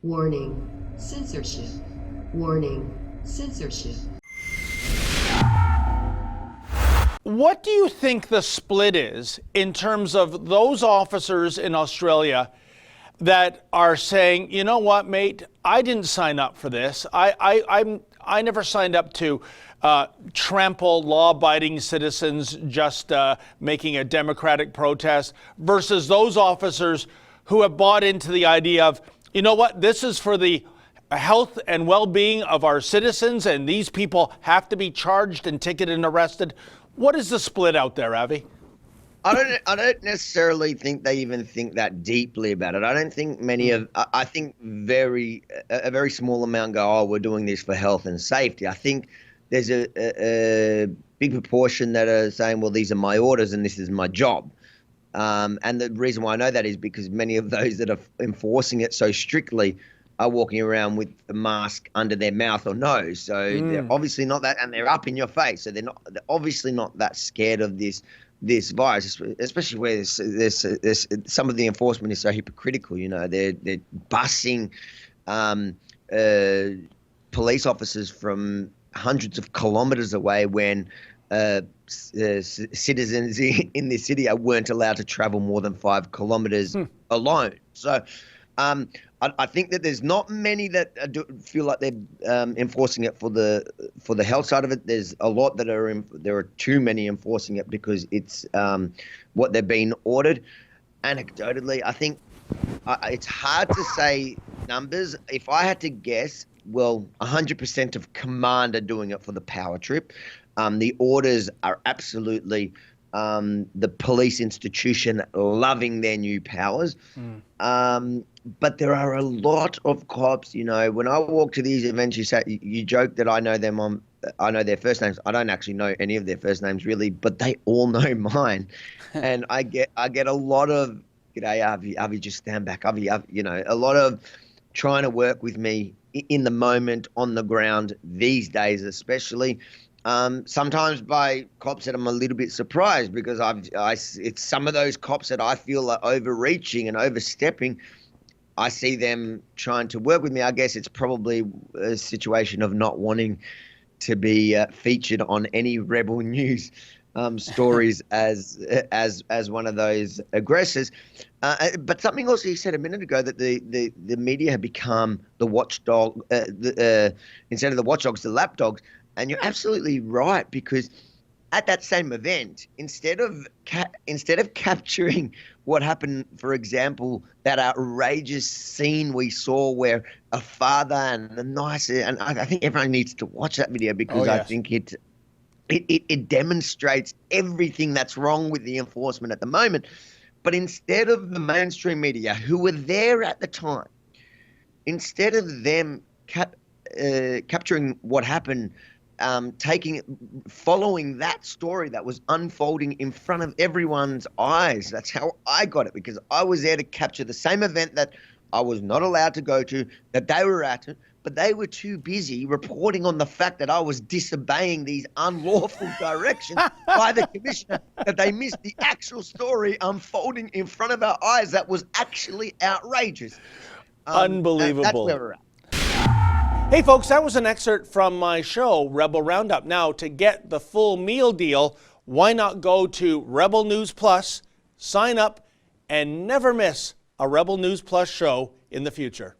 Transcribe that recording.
Warning, censorship. Warning, censorship. What do you think the split is in terms of those officers in Australia that are saying, you know what, mate, I didn't sign up for this. I never signed up to trample law-abiding citizens just making a democratic protest, versus those officers who have bought into the idea of, you know what, this is for the health and well-being of our citizens, and these people have to be charged and ticketed and arrested. What is the split out there, Avi? I don't necessarily think they even think that deeply about it. I don't think I think a very small amount go, oh, we're doing this for health and safety. I think there's a big proportion that are saying, well, these are my orders and this is my job. And the reason why I know that is because many of those that are enforcing it so strictly are walking around with a mask under their mouth or nose. So they're obviously not that, and they're up in your face. So they're obviously not that scared of this virus, especially where there's some of the enforcement is so hypocritical. You know, they're busing police officers from hundreds of kilometers away when citizens in this city weren't allowed to travel more than 5 kilometers alone. So I think that there's not many that feel like they're enforcing it for the health side of it. There's a lot that there are too many enforcing it because it's what they're being ordered. Anecdotally, I think it's hard to say numbers. If I had to guess, well, 100% of command are doing it for the power trip. The orders are absolutely the police institution loving their new powers. But there are a lot of cops, you know, when I walk to these events, you joke that I know I know their first names. I don't actually know any of their first names really, but they all know mine. And I get a lot of, g'day, Avi, just stand back. Avi, you know, a lot of trying to work with me in the moment, on the ground these days, especially. Sometimes by cops that I'm a little bit surprised because it's some of those cops that I feel are overreaching and overstepping. I see them trying to work with me. I guess it's probably a situation of not wanting to be featured on any Rebel News stories as one of those aggressors. But something also you said a minute ago, that the media have become the watchdog instead of the watchdogs, the lapdogs. And you're absolutely right, because at that same event, instead of capturing what happened, for example, that outrageous scene we saw where a father and I think everyone needs to watch that video because I think it demonstrates everything that's wrong with the enforcement at the moment. But instead of the mainstream media who were there at the time, instead of them capturing what happened, following that story that was unfolding in front of everyone's eyes. That's how I got it, because I was there to capture the same event that I was not allowed to go to, that they were at, but they were too busy reporting on the fact that I was disobeying these unlawful directions by the commissioner that they missed the actual story unfolding in front of our eyes that was actually outrageous. Unbelievable. That's where we're at. Hey folks, that was an excerpt from my show, Rebel Roundup. Now, to get the full meal deal, why not go to Rebel News Plus, sign up, and never miss a Rebel News Plus show in the future.